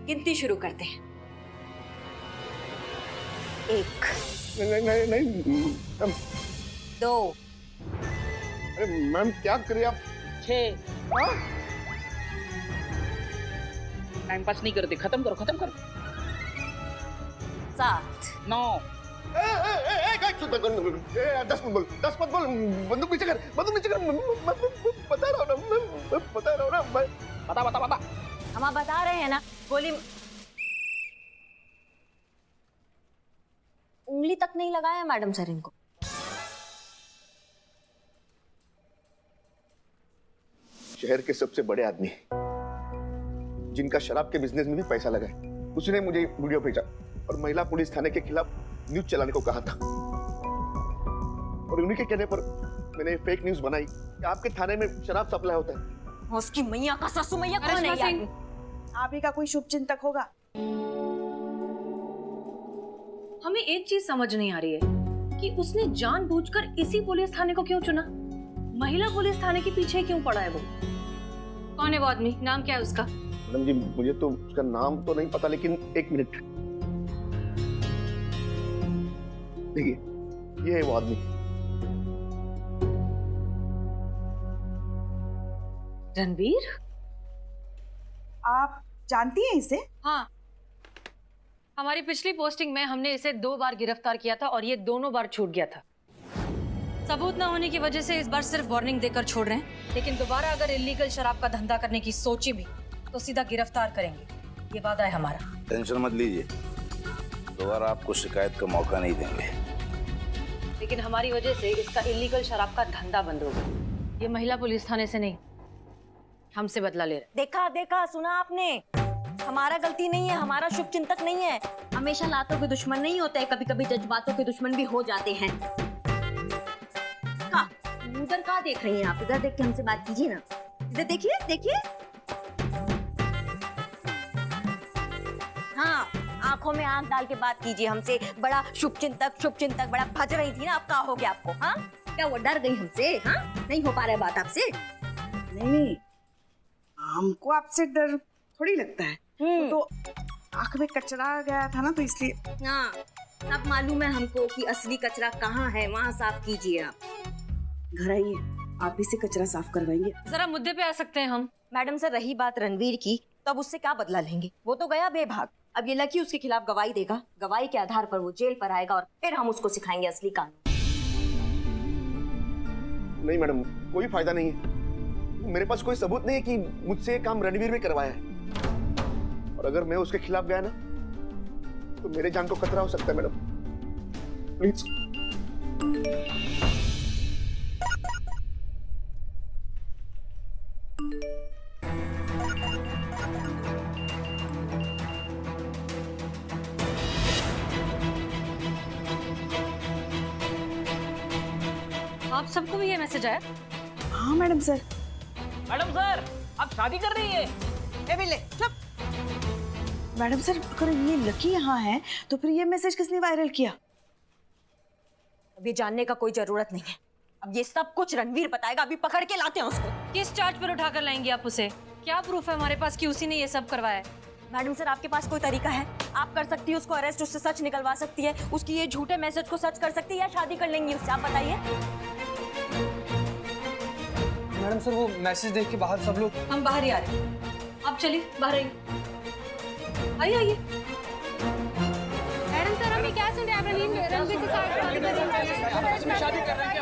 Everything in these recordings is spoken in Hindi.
गिनती शुरू करते हैं। 1 नहीं 2 अरे मैम क्या करिए आप? 6 हाँ? टाइम पास नहीं करते, खत्म करो 7 9 10 मत बोल, बंदूक नीचे कर, बता रहा हूँ ना मैं। बता हम आप बता रहे हैं ना, गोली उंगली तक नहीं लगाया मैडम सर इनको। शहर के सबसे बड़े आदमी जिनका शराब के बिजनेस में भी पैसा लगा है, उसने मुझे वीडियो भेजा और महिला पुलिस थाने के खिलाफ न्यूज चलाने को कहा था, और उन्हीं के कहने पर मैंने फेक न्यूज बनाई कि आपके थाने में शराब सप्लाई होता है। उसकी मैया का सासू मैया कौन है? आप ही का कोई शुभ चिंतक होगा। हमें एक चीज समझ नहीं आ रही है कि उसने जानबूझकर इसी पुलिस थाने को क्यों चुना? महिला पुलिस थाने के पीछे क्यों पड़ा है वो? कौन है वो आदमी? नाम क्या है उसका? मैडम जी मुझे तो उसका नाम तो नहीं पता, लेकिन 1 मिनट देखिए, ये है वो आदमी। रणवीर? आप जानती हैं इसे? हाँ, हमारी पिछली पोस्टिंग में हमने इसे 2 बार गिरफ्तार किया था और ये दोनों बार छूट गया था। सबूत ना होने की वजह से इस बार सिर्फ वार्निंग देकर छोड़ रहे हैं, लेकिन दोबारा अगर इलीगल शराब का धंधा करने की सोची भी तो सीधा गिरफ्तार करेंगे, ये वादा है हमारा। टेंशन मत लीजिए, दोबारा आपको शिकायत का मौका नहीं देंगे। लेकिन हमारी वजह से इसका इलीगल शराब का धंधा बंद होगा। ये महिला पुलिस थाने से नहीं, हमसे बदला ले रहा है। देखा सुना आपने? हमारा गलती नहीं है, हमारा शुभ चिंतक नहीं है। हमेशा लातों के दुश्मन नहीं होते हैं, कभी कभी जज्बातों के दुश्मन भी हो जाते हैं। उधर कहाँ देख रही हैं आप? इधर देख के हमसे बात कीजिए ना। इधर देखिए। हाँ, आंखों में आंख डाल के बात कीजिए हमसे। बड़ा शुभ चिंतक बड़ा भज रही थी ना, अब क्या हो गया आपको? हाँ, क्या वो डर गई हमसे? हाँ, नहीं हो पा रहा है बात आपसे? नहीं, हमको आपसे डर थोड़ी लगता है। तो आंख में कचरा गया था ना, तो इसलिए। हाँ, सब मालूम है हमको कि असली कचरा कहाँ है, वहाँ साफ कीजिए आप। घर आइए, आप ही से कचरा साफ करवाएंगे। जरा मुद्दे पे आ सकते हैं हम? मैडम सर, रही बात रणवीर की, तो अब उससे क्या बदला लेंगे? वो तो गया बेभाग। अब ये लकी उसके खिलाफ गवाही देगा, गवाही के आधार पर वो जेल पर आएगा और फिर हम उसको सिखाएंगे असली कानून। नहीं मैडम, कोई फायदा नहीं है। मेरे पास कोई सबूत नहीं है कि मुझसे ये काम रणवीर ने करवाया है, और अगर मैं उसके खिलाफ गया ना तो मेरे जान को खतरा हो सकता है। Madam please. आप सबको भी ये मैसेज आया? हाँ मैडम सर। मैडम सर, आप शादी कर रही है? ए बिल्ले, चुप। मैडम सर, अगर ये लकी यहाँ है तो फिर ये मैसेज किसने वायरल किया? अब ये जानने का कोई जरूरत नहीं है। अब ये सब कुछ रणवीर बताएगा, अभी पकड़ के लाते हैं उसको। किस चार्ज पर उठाकर लाएंगे आप उसे? क्या प्रूफ है हमारे पास कि उसी ने ये सब करवाया है? मैडम सर, आपके पास कोई तरीका है? आप कर सकती है उसको अरेस्ट, उससे सच निकलवा सकती है, उसकी ये झूठे मैसेज को सच कर सकती है, या शादी कर लेंगी उससे? आप बताइए। मैडम सर, वो मैसेज देख के बाहर सब लोग। हम बाहर ही आ रहे हैं, आप चलिए बाहर आइए। आइए। मैडम सर, हम ये क्या सुन रहे हैं? रणवीर के साथ शादी कर रहे हैं।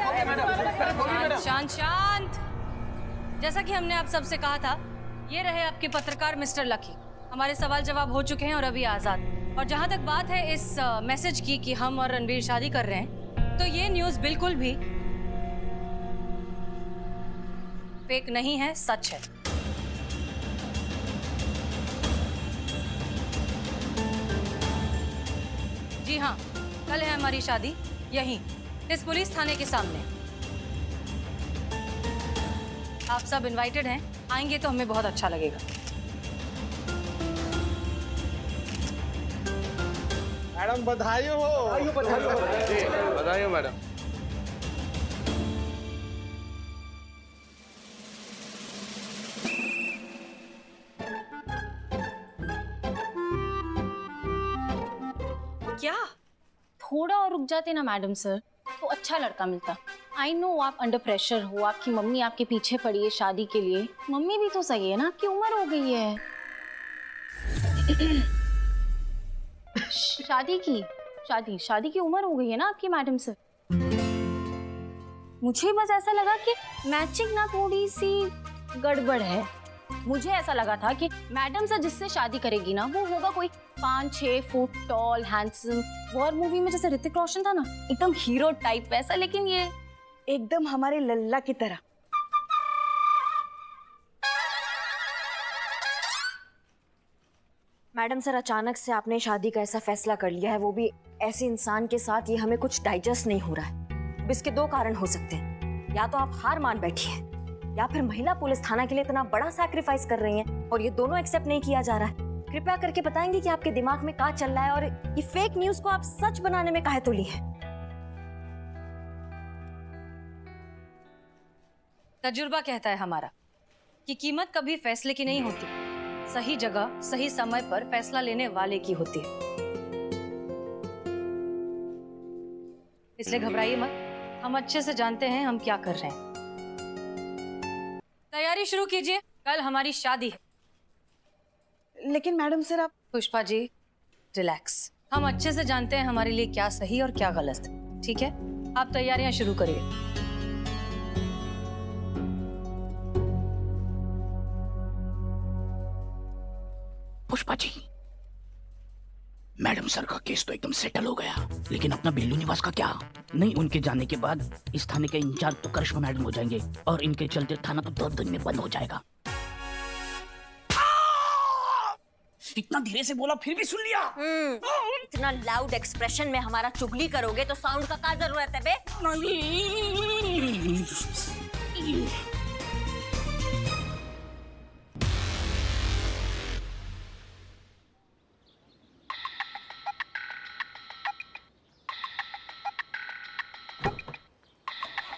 शांत। जैसा कि हमने आप सबसे कहा था, ये रहे आपके पत्रकार मिस्टर लकी। हमारे सवाल जवाब हो चुके हैं और अभी आजाद। और जहां तक बात है इस मैसेज की कि हम और रणवीर शादी कर रहे हैं, तो ये न्यूज़ बिल्कुल भी फेक नहीं है, सच है। जी हाँ, कल है हमारी शादी, यहीं इस पुलिस थाने के सामने। आप सब इनवाइटेड हैं, आएंगे तो हमें बहुत अच्छा लगेगा। मैडम बधाई हो। बधाई हो मैडम। क्या? थोड़ा और रुक जाते ना मैडम सर तो अच्छा लड़का मिलता। आई नो आप अंडर प्रेशर हो, आपकी मम्मी आपके पीछे पड़ी है शादी के लिए। मम्मी भी तो सही है ना, आपकी उम्र हो गई है शादी की उम्र हो गई है ना आपकी मैडम सर। मुझे बस ऐसा लगा कि मैचिंग ना थोड़ी सी गड़बड़ है। मुझे ऐसा लगा था कि मैडम सर जिससे शादी करेगी ना वो होगा कोई 5-6 foot tall handsome, war movie में जैसे ऋतिक रोशन था ना, एकदम हीरो टाइप वैसा। लेकिन ये एकदम हमारे लल्ला की तरह। मैडम सर, अचानक से आपने शादी का ऐसा फैसला कर लिया है, वो भी ऐसे इंसान के साथ, ये हमें कुछ डाइजेस्ट नहीं हो रहा है। अब इसके दो कारण हो सकते हैं, या तो आप हार मान बैठी हैं या फिर महिला पुलिस थाना के लिए इतना बड़ा सैक्रिफाइस कर रही हैं और ये दोनों एक्सेप्ट नहीं किया जा रहा है। कृपया करके बताएंगे कि आपके दिमाग में क्या चल रहा है और ये फेक न्यूज को आप सच बनाने में काहे तुली हैं? तजुर्बा कहता है हमारा कि कीमत कभी फैसले की नहीं होती, सही जगह सही समय पर फैसला लेने वाले की होती है। इसलिए घबराइए मत, हम अच्छे से जानते हैं हम क्या कर रहे हैं। तैयारी शुरू कीजिए, कल हमारी शादी है। लेकिन मैडम सर आप। पुष्पा जी रिलैक्स, हम अच्छे से जानते हैं हमारे लिए क्या सही और क्या गलत, ठीक है? आप तैयारियां शुरू करिए। पुष्पा जी, मैडम सर का केस तो एकदम सेटल हो गया, लेकिन अपना बेलू निवास का क्या? नहीं, उनके जाने के बाद इस थाने के इंचार्ज तो करिश्मा मैडम हो जाएंगे और इनके चलते थाना तो 2 दिन में बंद हो जाएगा। इतना धीरे से बोला फिर भी सुन लिया। इतना लाउड एक्सप्रेशन में हमारा चुगली करोगे तो साउंड का क्या जरूरत है बे?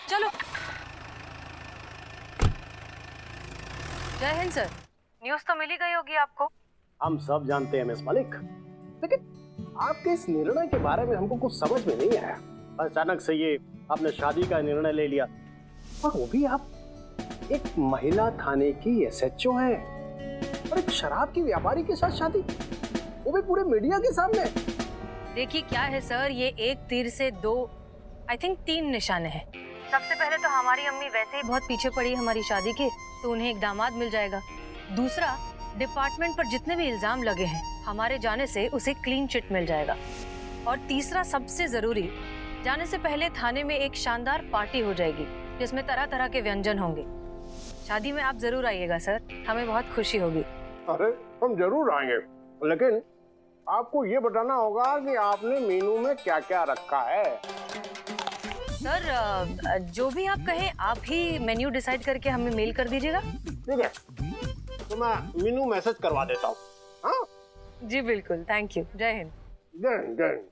चलो। जय हिंद सर, न्यूज़ तो मिल ही गई होगी आपको। हम सब जानते हैं मिस मलिक, लेकिन आपके इस निर्णय के बारे में हमको कुछ समझ में नहीं आया। अचानक से ये आपने शादी का निर्णय ले लिया, और वो भी आप एक महिला थाने की एसएचओ हैं और एक शराब की व्यापारी के साथ शादी, वो भी पूरे मीडिया के सामने। देखिए क्या है सर, ये एक तीर से 3 निशाने हैं। सबसे पहले तो हमारी अम्मी वैसे ही बहुत पीछे पड़ी है हमारी शादी के, तो उन्हें एक दामाद मिल जाएगा। दूसरा, डिपार्टमेंट पर जितने भी इल्जाम लगे हैं हमारे जाने से उसे क्लीन चिट मिल जाएगा। और तीसरा सबसे जरूरी, जाने से पहले थाने में एक शानदार पार्टी हो जाएगी जिसमें तरह तरह के व्यंजन होंगे। शादी में आप जरूर आइएगा सर, हमें बहुत खुशी होगी। अरे हम जरूर आएंगे, लेकिन आपको ये बताना होगा कि आपने मेनू में क्या क्या रखा है। सर जो भी आप कहें, आप ही मेन्यू डिसाइड करके हमें मेल कर दीजिएगा। ठीक है, तो मैं मेनू मैसेज करवा देता हूँ। हाँ जी बिल्कुल, थैंक यू। जय हिंद। जय हिंद, जय हिंद।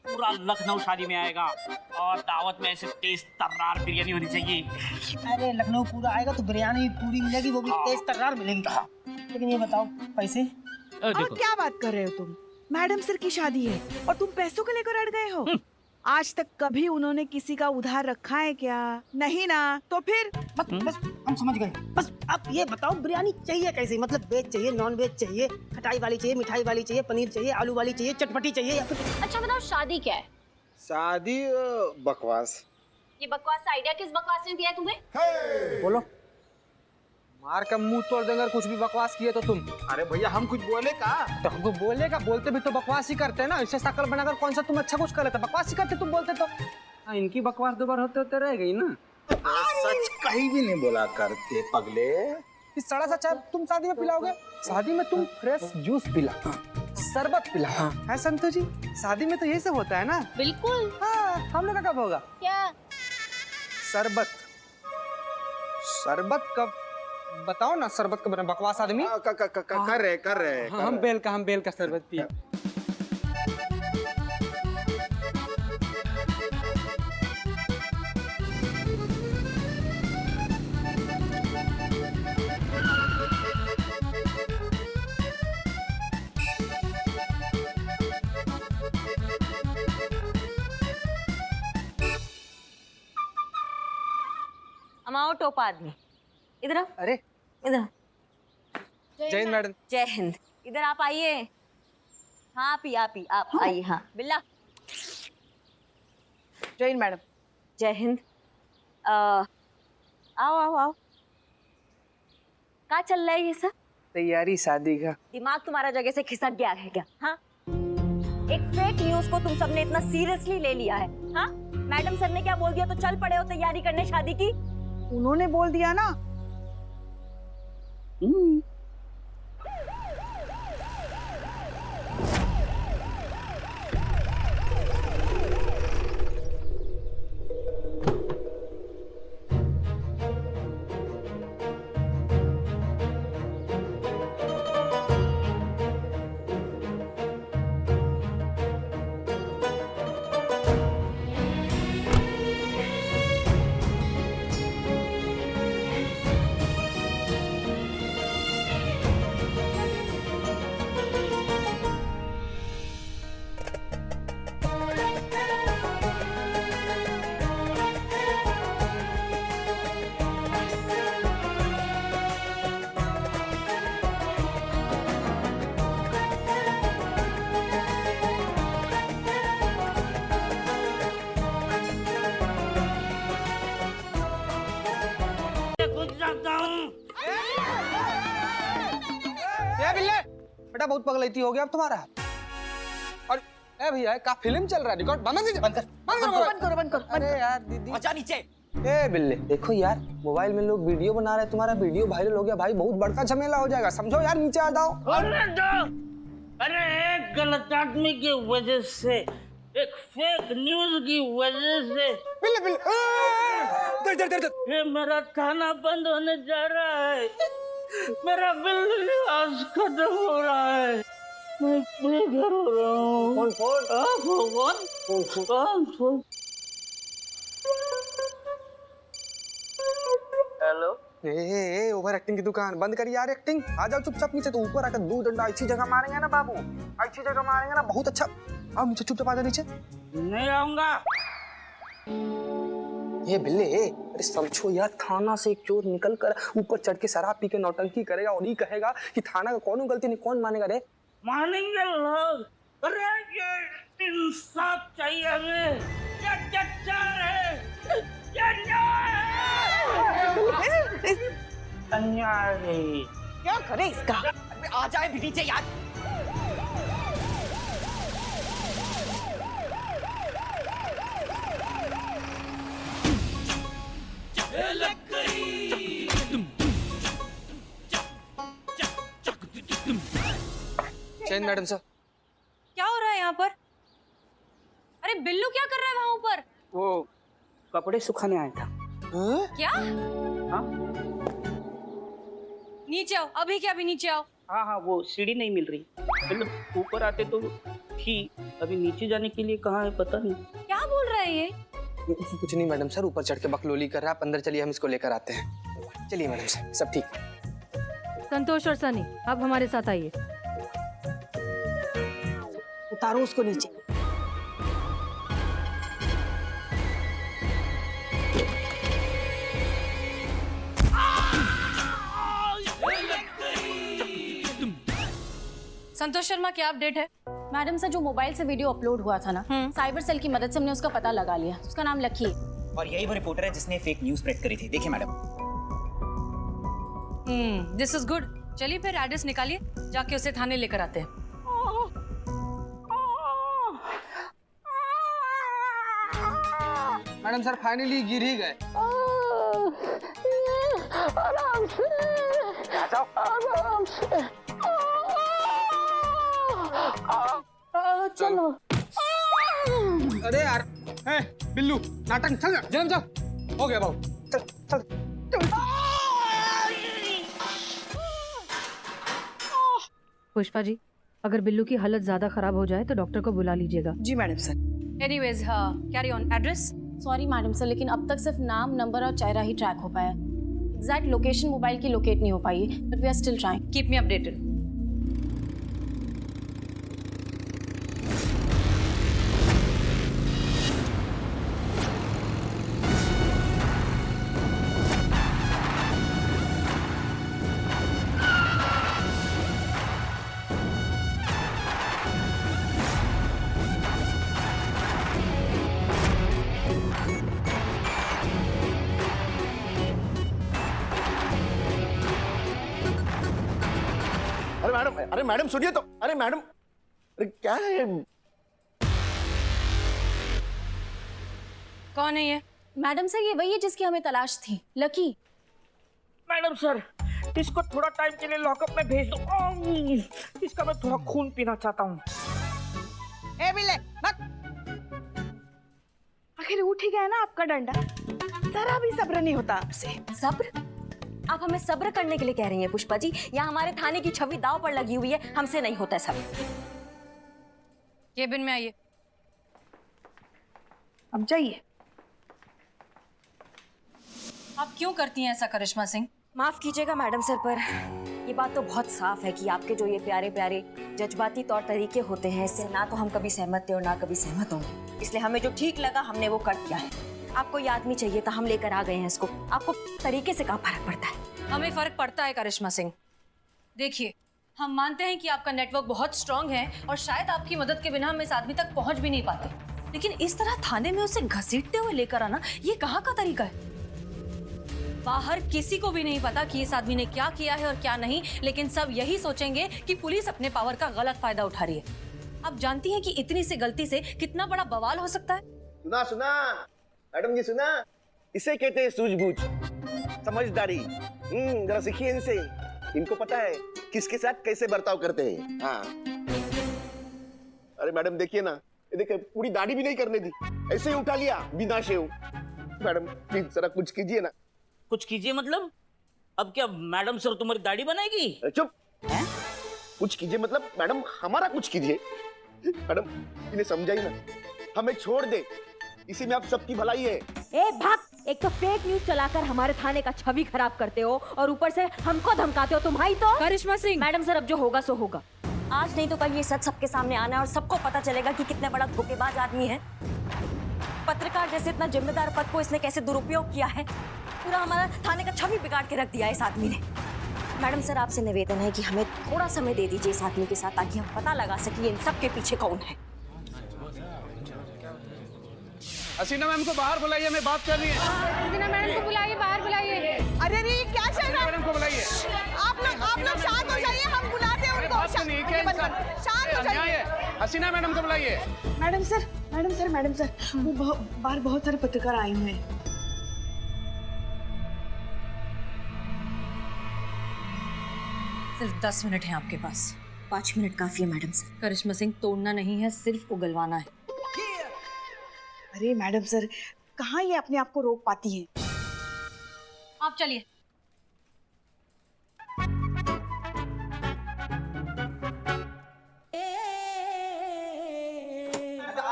पूरा लखनऊ शादी में आएगा और दावत में ऐसे तेज तर्रार बिरयानी होनी चाहिए। अरे लखनऊ पूरा आएगा तो बिरयानी पूरी मिलेगी, वो भी तेज तर्रार मिलेगी। लेकिन ये बताओ पैसे? और क्या बात कर रहे हो तुम? मैडम सर की शादी है और तुम पैसों को लेकर अड़ गए हो? आज तक कभी उन्होंने किसी का उधार रखा है क्या? नहीं ना, तो फिर बस हम समझ गए। बस आप ये बताओ बिरयानी चाहिए कैसी? मतलब वेज चाहिए, नॉन वेज चाहिए, खटाई वाली चाहिए, मिठाई वाली चाहिए, पनीर चाहिए, आलू वाली चाहिए, चटपटी चाहिए, या फिर? अच्छा बताओ शादी क्या है? शादी बकवास। ये बकवास आइडिया किस बकवास ने दिया तुम्हें? बोलो, मार का मुंह तोड़ देंगे कुछ भी बकवास किए तो तुम। अरे भैया हम कुछ बोले का? तो हमको बोले का, बोलते भी तो बकवास ही करते हैं ना। इससे शक्ल बनाकर कौन सा तुम अच्छा कुछ कर लेते? बकवास ही करते तुम बोलते तो। हाँ, इनकी बकवास दोबारा होते होते रह गई ना। सच कहीं भी नहीं बोला करते पगले। इस सड़ा सा चाय तुम शादी में पिलाओगे? शादी में तुम फ्रेश जूस पिला, शरबत पिला। है संतु जी, शादी में तो यही सब होता है ना? बिल्कुल। हाँ, हम लोग का कब होगा? क्या? शरबत। शरबत कब बताओ ना, शरबत कब बना? बकवास आदमी। कर रहे। हम बेल का शरबत पिए। कमाओ टोपा आदमी। इधर आओ। अरे इधर। जय हिंद मैडम। जय हिंद। इधर आप आइए। हाँ आप आइए। हाँ बिल्ला। जय हिंद मैडम। जय हिंद। आओ। क्या चल रहा है ये सब? तैयारी शादी का। दिमाग तुम्हारा जगह से खिसक गया है क्या? हाँ, एक फेक न्यूज को तुम सबने इतना सीरियसली ले लिया है? हाँ, मैडम सर ने क्या बोल दिया तो चल पड़े हो तैयारी करने शादी की? उन्होंने बोल दिया ना। बेटा बहुत पगलैती हो गया अब तुम्हारा। और ए भैया का फिल्म चल रहा है, रिकॉर्ड बंद करो। अरे यार दीदी आजा नीचे। ए बिल्ले देखो यार, मोबाइल में लोग वीडियो बना रहे हैं, तुम्हारा वीडियो वायरल हो गया भाई, बहुत बड़का झमेला हो जाएगा, समझो यार, नीचे आ जाओ। अरे एक गलत आदमी की वजह से, एक फेक न्यूज की वजह से बिल्ले दर ये मेरा थाना बंद होने जा रहा है, मेरा बिल्ली निवास खत्म हो रहा है, मैं बेघर हो रहा हूँ। कौन? हेलो। ए ओवर एक्टिंग की दुकान बंद करी यार, एक्टिंग। आ जाओ चुपचाप नीचे, तो ऊपर आकर दो डंडा अच्छी जगह मारेंगे ना बाबू, अच्छी जगह मारेंगे ना, बहुत अच्छा। आओ नीचे, चुपचाप आ जाओ नीचे। नहीं आऊंगा। ये बिल्ले, अरे समझो यार, थाना से एक चोर निकल कर ऊपर चढ़ के शराब पी के नौटंकी करेगा और ये कहेगा कि थाना का कौन गलती नहीं, कौन मानेगा रे? मानेंगे लोग। अरे ये इंसाफ चाहिए हमें, अन्याय। क्या करे इसका? आ जाए भी नीचे यार। चैन मैडम सर। क्या हो रहा है यहाँ पर? अरे बिल्लू क्या कर रहा है वहाँ ऊपर? वो कपड़े सुखाने आया था। क्या? हाँ नीचे आओ, अभी क्या, अभी नीचे आओ। हाँ, वो सीढ़ी नहीं मिल रही, मतलब ऊपर आते तो थी, अभी नीचे जाने के लिए कहाँ है पता नहीं। क्या बोल रहा है ये? कुछ नहीं मैडम सर, ऊपर चढ़ के बकलोली कर रहा है, आप अंदर चलिए, हम इसको लेकर आते हैं। चलिए मैडम सर, सब ठीक। संतोष और सनी, अब हमारे साथ आइए। उतारो उसको नीचे। संतोष शर्मा, क्या अपडेट है? मैडम सर, जो मोबाइल से वीडियो अपलोड हुआ था ना, साइबर सेल की मदद से हमने उसका पता लगा लिया। उसका नाम लकी है और यही वो रिपोर्टर है जिसने फेक न्यूज स्प्रेड करी थी। देखिए मैडम। This is good. चलिए फिर एड्रेस निकालिए, जाके उसे थाने लेकर आते हैं। मैडम सर फाइनली गिर ही गए। आराम से, आराम से। चलो। अरे यार, बिल्लू नाटक, चल जल्दी चल। हो गया बाबू, चल। पुष्पा जी, अगर बिल्लू की हालत ज्यादा खराब हो जाए तो डॉक्टर को बुला लीजिएगा। जी madam sir. Anyways, carry on. Address? Sorry madam sir, लेकिन अब तक सिर्फ नाम, नंबर और चेहरा ही ट्रैक हो पाया। एग्जैक्ट लोकेशन मोबाइल की लोकेट नहीं हो पाई है, but we are still trying. Keep me updated. अरे मैडम सुनिए तो, अरे मैडम, अरे क्या है? कौन है ये? मैडम सर ये वही है जिसकी हमें तलाश थी, लकी। मैडम सर, इसको थोड़ा टाइम के लिए लॉकअप में भेज दो। इसका मैं थोड़ा खून पीना चाहता हूँ। ए बिल्ले, मत। आखिर उठ ही गया ना आपका डंडा, जरा भी सब्र नहीं होता आपसे। सब्र? आप हमें सब्र करने के लिए कह रही हैं पुष्पा जी? यहाँ हमारे थाने की छवि दांव पर लगी हुई है, हमसे नहीं होता सब्र। केबिन में आइए। अब जाइए। आप क्यों करती हैं ऐसा करिश्मा सिंह? माफ कीजिएगा मैडम सर, पर ये बात तो बहुत साफ है कि आपके जो ये प्यारे प्यारे जज्बाती तौर तरीके होते हैं, इससे ना तो हम कभी सहमत थे और ना कभी सहमत होंगे। इसलिए हमें जो ठीक लगा हमने वो कर दिया है। आपको ये आदमी चाहिए था, हम लेकर आ गए हैं इसको। आपको तरीके से क्या फर्क पड़ता है? हमें फर्क पड़ता है करिश्मा सिंह। देखिए, हम मानते हैं कि आपका नेटवर्क बहुत स्ट्रांग है और शायद आपकी मदद के बिना हम इस आदमी तक पहुंच भी नहीं पाते, लेकिन इस तरह थाने में उसे घसीटते हुए लेकर आना, ये कहाँ का तरीका है? बाहर किसी को भी नहीं पता कि इस आदमी ने क्या किया है और क्या नहीं, लेकिन सब यही सोचेंगे कि पुलिस अपने पावर का गलत फायदा उठा रही है। आप जानती हैं कि इतनी सी गलती से कितना बड़ा बवाल हो सकता है? सुना सुना मैडम जी, सुना, इसे कहते हैं सूझबूझ, समझदारी। जरा सीखिए इनसे, इनको पता है किसके साथ कैसे बर्ताव करते हैं। हाँ, अरे मैडम देखिए ना, ये देखिए पूरी दाढ़ी भी नहीं करने दी, ऐसे ही उठा लिया बिना शेव। मैडम प्लीज जरा कुछ कीजिए ना। कुछ कीजिए मतलब? अब क्या मैडम सर तुम्हारी दाढ़ी बनाएगी? चुप है? कुछ कीजिए मतलब मैडम हमारा कुछ कीजिए। मैडम इन्हें समझाइए ना, हमें छोड़ दे, इसी में आप सबकी भलाई है। ए भाग! एक तो फेक न्यूज चलाकर हमारे थाने का छवि खराब करते हो और ऊपर से हमको धमकाते हो। तुम्हारी तो करिश्मा सिंह। मैडम सर, अब जो होगा सो होगा। आज नहीं तो कल ये सच सबके सामने आना है और सबको पता चलेगा कि कितना बड़ा धोखेबाज आदमी है। पत्रकार जैसे इतना जिम्मेदार पद को इसने कैसे दुरुपयोग किया है। पूरा हमारा थाने का छवि बिगाड़ के रख दिया इस आदमी ने। मैडम सर, आपसे निवेदन है कि हमें थोड़ा समय दे दीजिए इस आदमी के साथ, ताकि हम पता लगा सके इन सब के पीछे कौन है। हसीना मैम को बाहर बुलाइए, हमें बात करनी है। हसीना मैडम को बुलाइए, बाहर बुलाइए। अरे रे, क्या चल रहा है? मैडम को बुलाइए। आप लोग शांत हो जाइए, हम बुलाते हैं उनको। शांत हो जाइए। हसीना मैडम को बुलाइए। मैडम सर, वो बाहर बहुत सारे पत्रकार आए हुए हैं। सिर्फ 10 मिनट है आपके पास। 5 मिनट काफी है मैडम सर। करिश्मा सिंह, तोड़ना नहीं है, सिर्फ उगलवाना है। अरे मैडम सर, कहाँ ये अपने आप को रोक पाती हैं? आप चलिए।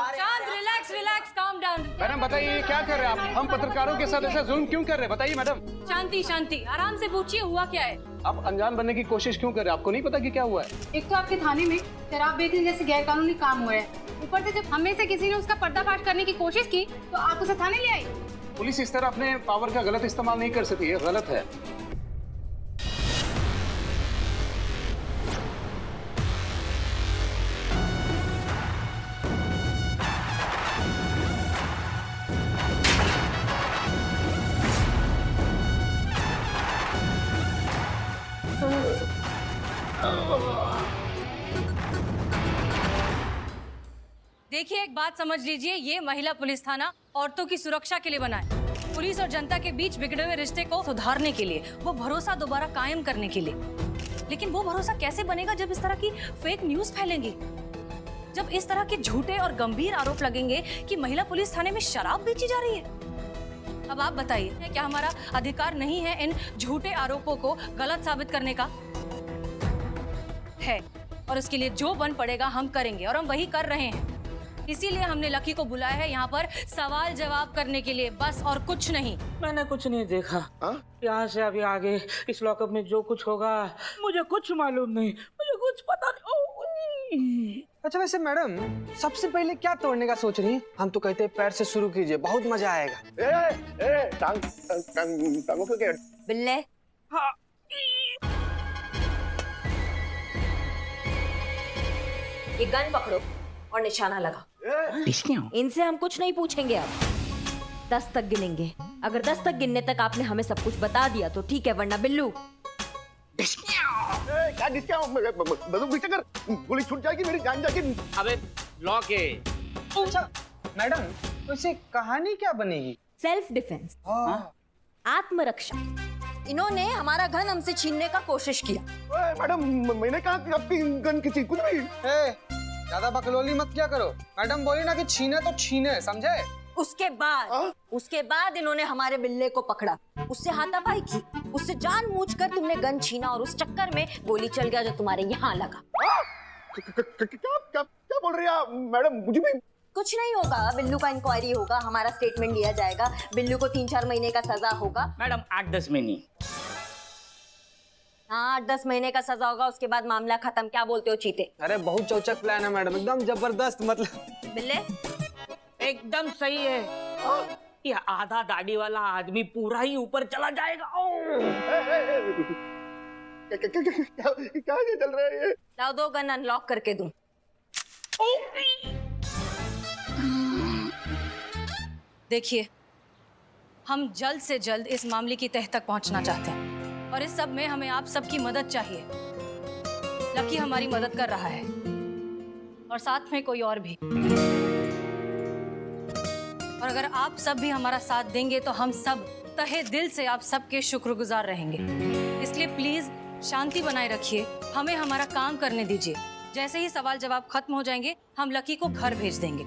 शांत, relax relax, calm down. Madam बताइए क्या कर रहे हैं आप? हम पत्रकारों के साथ ऐसा जुल्म क्यों कर रहे हैं? बताइए मैडम। शांति शांति, आराम से पूछिए, हुआ क्या है? आप अनजान बनने की कोशिश क्यों कर रहे हैं? आपको नहीं पता कि क्या हुआ है? एक तो आपके थाने में शराब बेचने जैसे गैरकानूनी काम हुआ है, ऊपर से जब हमें से किसी ने उसका पर्दाफाश करने की कोशिश की तो आप उसे थाने ले आई। पुलिस इस तरह अपने पावर का गलत इस्तेमाल नहीं कर सकती, ये गलत है। देखिए, एक बात समझ लीजिए, ये महिला पुलिस थाना औरतों की सुरक्षा के लिए बना है। पुलिस और जनता के बीच बिगड़े हुए रिश्ते को सुधारने के लिए, वो भरोसा दोबारा कायम करने के लिए। लेकिन वो भरोसा कैसे बनेगा जब इस तरह की फेक न्यूज फैलेंगी, जब इस तरह के झूठे और गंभीर आरोप लगेंगे कि महिला पुलिस थाने में शराब बेची जा रही है। अब आप बताइए, क्या हमारा अधिकार नहीं है इन झूठे आरोपों को गलत साबित करने का? है, और उसके लिए जो बन पड़ेगा हम करेंगे, और हम वही कर रहे हैं। इसीलिए हमने लकी को बुलाया है यहाँ पर सवाल जवाब करने के लिए, बस और कुछ नहीं। मैंने कुछ नहीं देखा। यहाँ से अभी आगे इस लॉकअप में जो कुछ होगा मुझे कुछ मालूम नहीं, मुझे कुछ पता नहीं। अच्छा वैसे मैडम, सबसे पहले क्या तोड़ने का सोच रही हैं? हम तो कहते हैं पैर से शुरू कीजिए, बहुत मजा आएगा। टांगों को क्या? बिल्ले। हाँ। ये गन पकड़ो और निशाना लगा। इनसे हम कुछ नहीं पूछेंगे, अब 10 तक गिनेंगे। अगर 10 तक गिनने तक आपने हमें सब कुछ बता दिया तो ठीक है, वरना बिल्लू क्या डिस्का बंदूक पीछे कर, गोली छूट जाएगी मेरी जान जाके। अबे लॉक है। अच्छा मैडम, वैसे कहानी क्या बनेगी? सेल्फ डिफेंस, हाँ। आत्मरक्षा। इन्होंने हमारा गन हमसे छीनने का कोशिश किया। मैडम मैंने कहा कि आपकी गन किसी कुछ भी। ज्यादा बकलोली मत क्या करो। मैडम बोली ना कि छीने तो छीने, समझे? उसके बाद इन्होंने हमारे बिल्ले को पकड़ा, उससे हाथापाई की, उससे जानबूझकर तुमने गन छीना और उस चक्कर में गोली चल गया जो तुम्हारे यहाँ लगा। क्या बोल रही है मैडम? मुझे भी कुछ नहीं होगा, बिल्लू का इंक्वायरी होगा, हमारा स्टेटमेंट लिया जाएगा, बिल्लू को 3-4 महीने का सजा होगा। मैडम 8-10 महीने। हाँ 8-10 महीने का सजा होगा, उसके बाद मामला खत्म। क्या बोलते हो चीते? अरे बहुत चौचक प्लान है मैडम, एकदम जबरदस्त। मतलब बिल्ले एकदम सही है। ये आधा दाढ़ी वाला आदमी पूरा ही ऊपर चला जाएगा। क्या ये चल रहा है? लाओ दो गन अनलॉक करके दूं। देखिए, हम जल्द से जल्द इस मामले की तह तक पहुंचना चाहते हैं और इस सब में हमें आप सबकी मदद चाहिए। लकी हमारी मदद कर रहा है और साथ में कोई और भी। और अगर आप सब भी हमारा साथ देंगे तो हम सब तहे दिल से आप सबके शुक्रगुजार रहेंगे। इसलिए प्लीज शांति बनाए रखिए, हमें हमारा काम करने दीजिए। जैसे ही सवाल जवाब खत्म हो जाएंगे हम लकी को घर भेज देंगे।